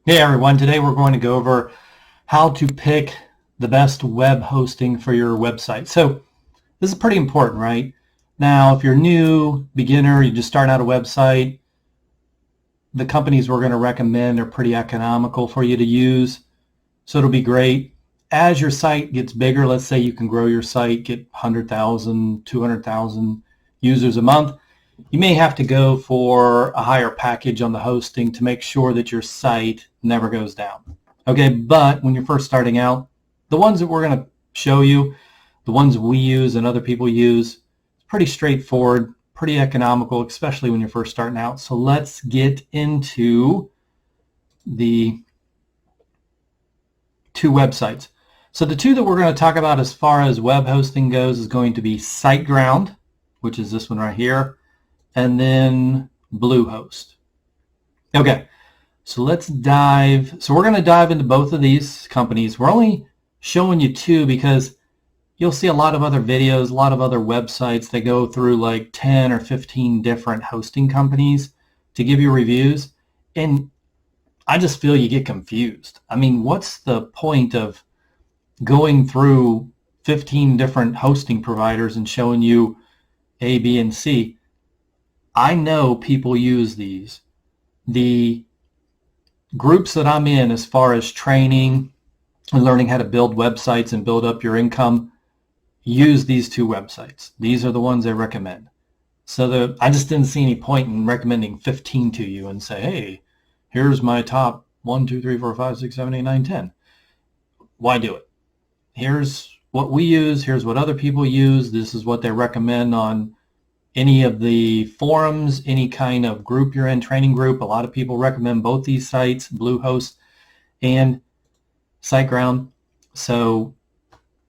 Hey everyone, today we're going to go over how to pick the best web hosting for your website. So this is pretty important, right? Now, if you're new, beginner, you just start out a website, the companies we're going to recommend are pretty economical for you to use. So it'll be great. As your site gets bigger, let's say you can grow your site, get 100,000, 200,000 users a month, you may have to go for a higher package on the hosting to make sure that your site never goes down. Okay, but when you're first starting out, the ones that we're going to show you, the ones we use and other people use, it's pretty straightforward, pretty economical, especially when you're first starting out. So let's get into the two websites. So the two that we're going to talk about as far as web hosting goes is going to be Siteground, which is this one right here, and then Bluehost. Okay, so let's dive. So we're going to dive into both of these companies. We're only showing you two because you'll see a lot of other videos, a lot of other websites. They go through like 10 or 15 different hosting companies to give you reviews. And I just feel you get confused. I mean, what's the point of going through 15 different hosting providers and showing you A, B, and C? I know people use these. The groups that I'm in as far as training and learning how to build websites and build up your income use these two websites. These are the ones I recommend. So I just didn't see any point in recommending 15 to you and say, hey, here's my top 1, 2, 3, 4, 5, 6, 7, 8, 9, 10. Why do it? Here's what we use. Here's what other people use. This is what they recommend on any of the forums, any kind of group you're in, training group. A lot of people recommend both these sites, Bluehost and Siteground. So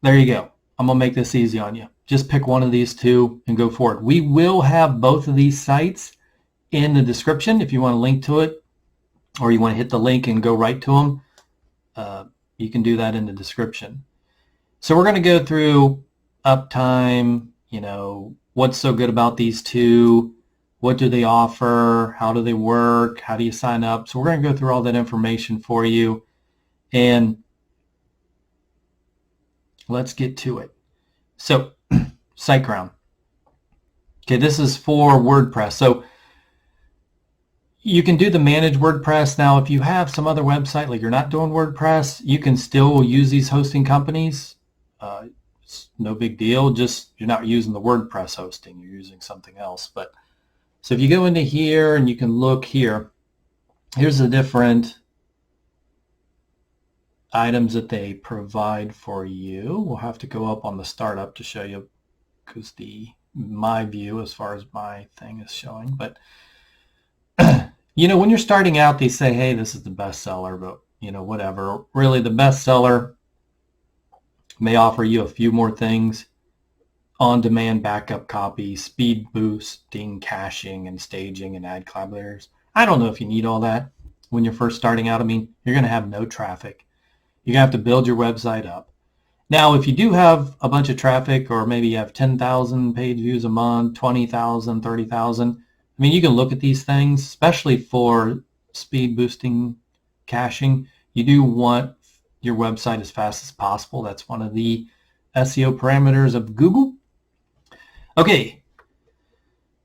there you go. I'm going to make this easy on you. Just pick one of these two and go forward. We will have both of these sites in the description if you want to link to it, or you want to hit the link and go right to them. You can do that in the description. So we're going to go through uptime, what's so good about these two, what do they offer, how do they work, how do you sign up. So we're going to go through all that information for you, and let's get to it. So Siteground. Okay, this is for WordPress. So you can do the manage WordPress. Now, if you have some other website, like you're not doing WordPress, you can still use these hosting companies. It's no big deal. Just you're not using the WordPress hosting. You're using something else. But so if you go into here and you can look here, here's the different items that they provide for you. We'll have to go up on the startup to show you because my view as far as my thing is showing. But when you're starting out, they say, hey, this is the best seller, but whatever. Really, the best seller may offer you a few more things: on-demand backup copy, speed boosting, caching, and staging, and ad collaborators. I don't know if you need all that when you're first starting out. I mean, you're going to have no traffic. You're going to have to build your website up. Now, if you do have a bunch of traffic, or maybe you have 10,000 page views a month, 20,000, 30,000, I mean, you can look at these things, especially for speed boosting, caching. You do want your website as fast as possible. That's one of the SEO parameters of Google. Okay,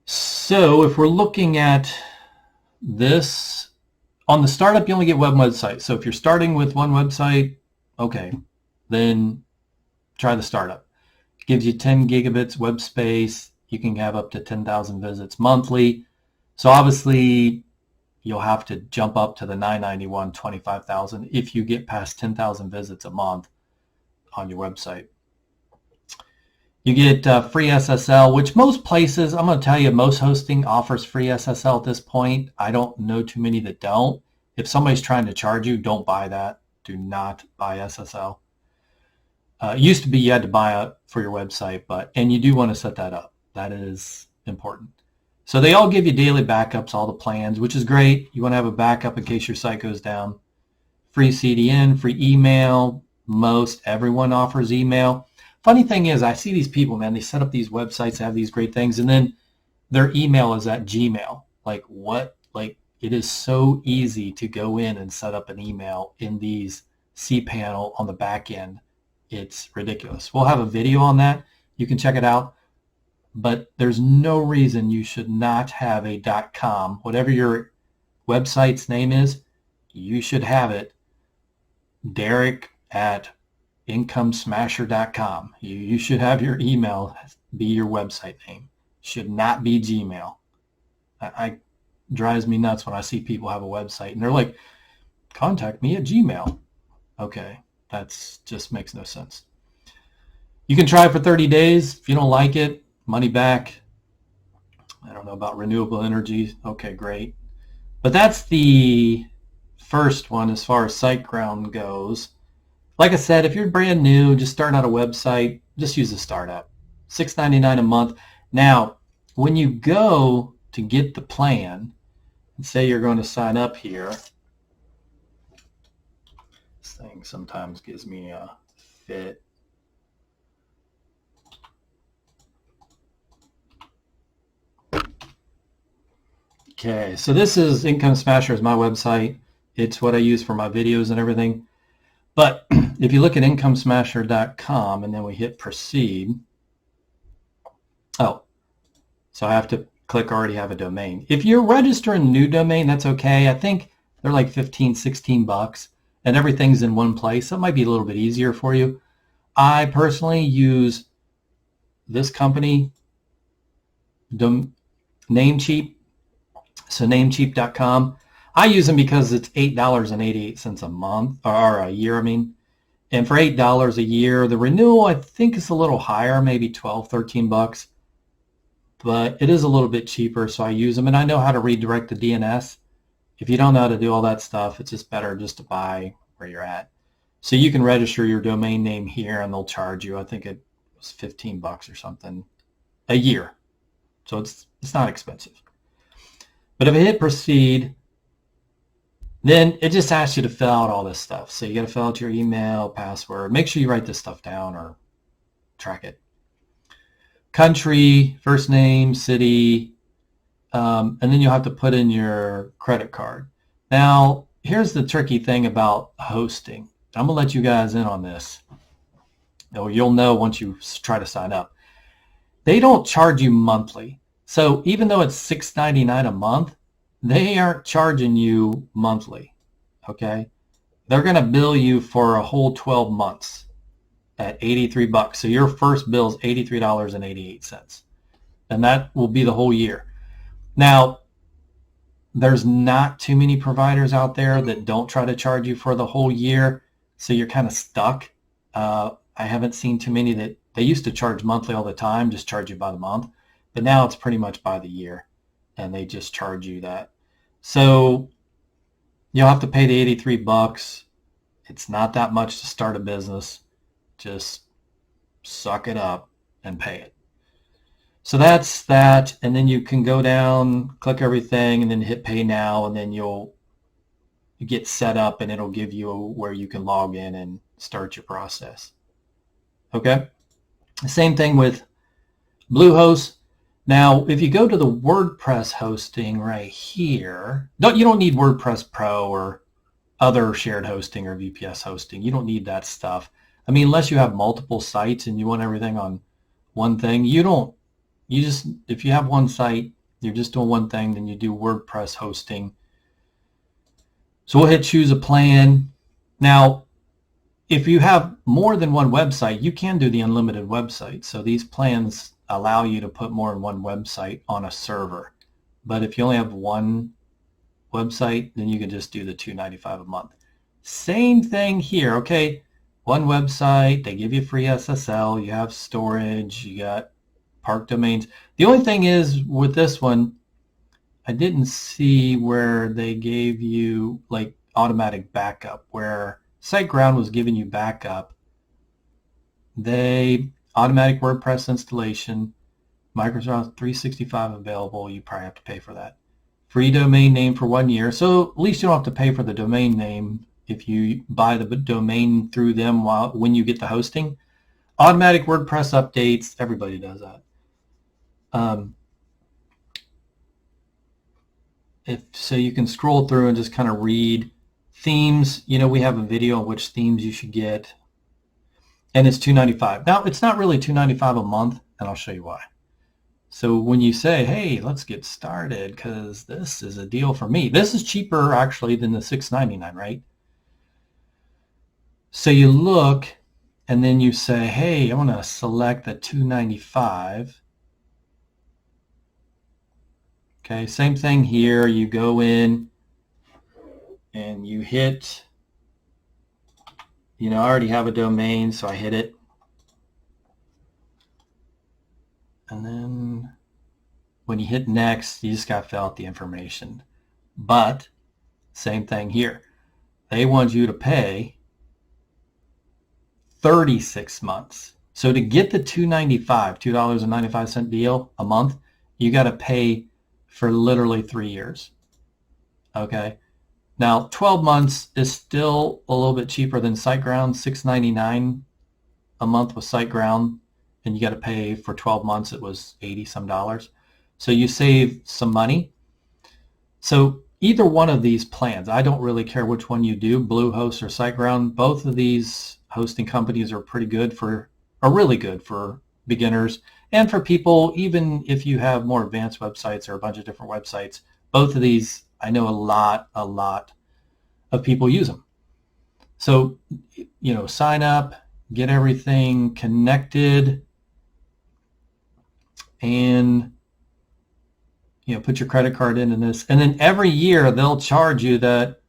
so if we're looking at this, on the startup, you only get one website. So if you're starting with one website, okay, then try the startup. It gives you 10 gigabits web space. You can have up to 10,000 visits monthly. So obviously, you'll have to jump up to the 991, 25,000 if you get past 10,000 visits a month on your website. You get free SSL, which most places, I'm going to tell you, most hosting offers free SSL at this point. I don't know too many that don't. If somebody's trying to charge you, don't buy that. Do not buy SSL. It used to be you had to buy it for your website, and you do want to set that up. That is important. So they all give you daily backups, all the plans, which is great. You want to have a backup in case your site goes down. Free CDN, free email. Most everyone offers email. Funny thing is, I see these people, man, they set up these websites, have these great things, and then their email is at Gmail. Like, what? Like, It is so easy to go in and set up an email in these cPanel on the back end. It's ridiculous. We'll have a video on that. You can check it out. But there's no reason you should not have a .com. Whatever your website's name is, you should have it Derek at IncomeSmasher.com. You should have your email be your website name. Should not be Gmail. I drives me nuts when I see people have a website and they're like, contact me at Gmail. Okay, that's just makes no sense. You can try it for 30 days. If you don't like it, money back. I don't know about renewable energy. Okay, great. But that's the first one as far as Siteground goes. Like I said, if you're brand new, just starting out a website, just use the startup. $6.99 a month. Now, when you go to get the plan, and say you're going to sign up here, this thing sometimes gives me a fit. Okay, so this is IncomeSmasher is my website. It's what I use for my videos and everything. But if you look at IncomeSmasher.com and then we hit proceed, oh, so I have to click already have a domain. If you're registering a new domain, that's okay. I think they're like 15, 16 bucks and everything's in one place. So it might be a little bit easier for you. I personally use this company, Namecheap. So Namecheap.com. I use them because it's $8.88 a month, or a year, I mean. And for $8 a year, the renewal I think is a little higher, maybe 12, 13 bucks. But it is a little bit cheaper, so I use them. And I know how to redirect the DNS. If you don't know how to do all that stuff, it's just better just to buy where you're at. So you can register your domain name here, and they'll charge you. I think it was 15 bucks or something a year. So it's not expensive. But if I hit proceed, then it just asks you to fill out all this stuff. So you got to fill out your email, password. Make sure you write this stuff down or track it. Country, first name, city, and then you'll have to put in your credit card. Now, here's the tricky thing about hosting. I'm going to let you guys in on this. You'll know once you try to sign up. They don't charge you monthly. So even though it's $6.99 a month, they aren't charging you monthly, okay? They're going to bill you for a whole 12 months at 83 bucks. So your first bill is $83.88, and that will be the whole year. Now, there's not too many providers out there that don't try to charge you for the whole year, so you're kind of stuck. I haven't seen too many that they used to charge monthly all the time, just charge you by the month. But now it's pretty much by the year, and they just charge you that. So you'll have to pay the 83 bucks. It's not that much to start a business. Just suck it up and pay it. So that's that, and then you can go down, click everything, and then hit pay now, and then you'll get set up, and it'll give you where you can log in and start your process. Okay? Same thing with Bluehost. Now, if you go to the WordPress hosting right here, you don't need WordPress Pro or other shared hosting or VPS hosting. You don't need that stuff. I mean, unless you have multiple sites and you want everything on one thing, if you have one site, you're just doing one thing, then you do WordPress hosting. So we'll hit choose a plan. Now, if you have more than one website, you can do the unlimited website. So these plans allow you to put more than one website on a server. But if you only have one website, then you can just do the $2.95 a month. Same thing here, okay? One website, they give you free SSL, you have storage, you got park domains. The only thing is with this one, I didn't see where they gave you like automatic backup, where SiteGround was giving you backup. Automatic WordPress installation, Microsoft 365 available. You probably have to pay for that. Free domain name for 1 year. So at least you don't have to pay for the domain name if you buy the domain through them when you get the hosting. Automatic WordPress updates. Everybody does that. so you can scroll through and just kind of read themes. You know, we have a video on which themes you should get, and it's $2.95. Now, it's not really $2.95 a month, and I'll show you why. So when you say, hey, let's get started because this is a deal for me, this is cheaper actually than the $6.99, right? So you look and then you say, hey, I want to select the $2.95. Okay, same thing here. You go in and you hit, you know, I already have a domain, so I hit it. And then when you hit next, you just got to fill out the information. But same thing here. They want you to pay 36 months. So to get the $2.95 deal a month, you got to pay for literally 3 years. Okay. Now 12 months is still a little bit cheaper than Siteground. $6.99 a month with Siteground, and you got to pay for 12 months. It was $80 some. So you save some money. So either one of these plans, I don't really care which one you do, Bluehost or Siteground. Both of these hosting companies are really good for beginners and for people, even if you have more advanced websites or a bunch of different websites. Both of these, I know a lot of people use them. So, you know, sign up, get everything connected, and, you know, put your credit card into this. And then every year they'll charge you that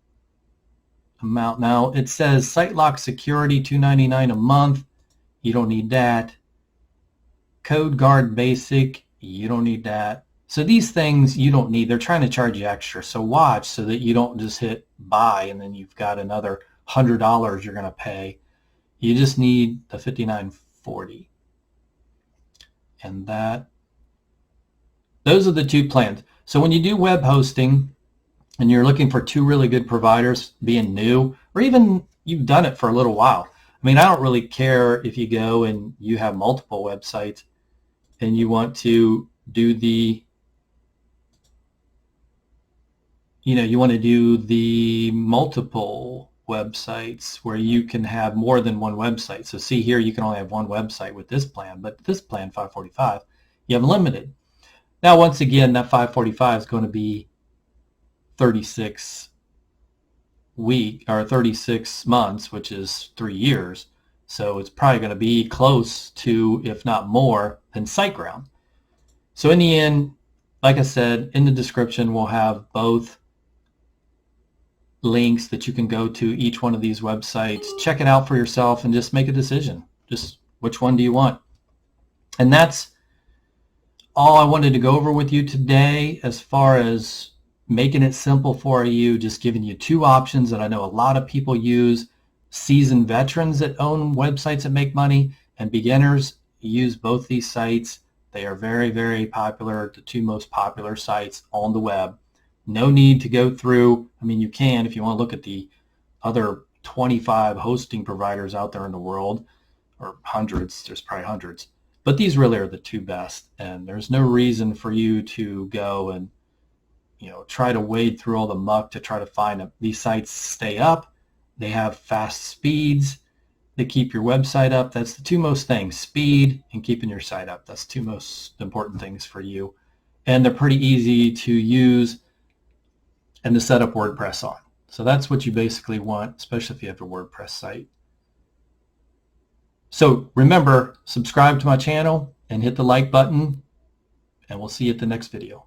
amount. Now it says SiteLock Security $2.99 a month. You don't need that. Code Guard Basic, you don't need that. So these things you don't need. They're trying to charge you extra. So watch so that you don't just hit buy and then you've got another $100 you're going to pay. You just need the $59.40. And those are the two plans. So when you do web hosting and you're looking for two really good providers, being new, or even you've done it for a little while. I mean, I don't really care if you go and you have multiple websites and you want to do the, you know, you want to do the multiple websites where you can have more than one website. So see here, you can only have one website with this plan, but this plan, $545, you have limited. Now, once again, that $545 is going to be 36 months, which is 3 years. So it's probably going to be close to, if not more, than SiteGround. So in the end, like I said, in the description, we'll have both links that you can go to each one of these websites. Check it out for yourself and just make a decision. Just which one do you want? And that's all I wanted to go over with you today as far as making it simple for you, just giving you two options that I know a lot of people use. Seasoned veterans that own websites that make money and beginners use both these sites. They are very, very popular, the two most popular sites on the web. No need to go through, I mean, you can if you want to look at the other 25 hosting providers out there in the world, or hundreds, there's probably hundreds. But these really are the two best, and there's no reason for you to go and, you know, try to wade through all the muck to try to find them. These sites stay up. They have fast speeds. They keep your website up. That's the two most things, speed and keeping your site up. That's two most important things for you. And they're pretty easy to use and to set up WordPress on. So that's what you basically want, especially if you have a WordPress site. So remember, subscribe to my channel and hit the like button, and we'll see you at the next video.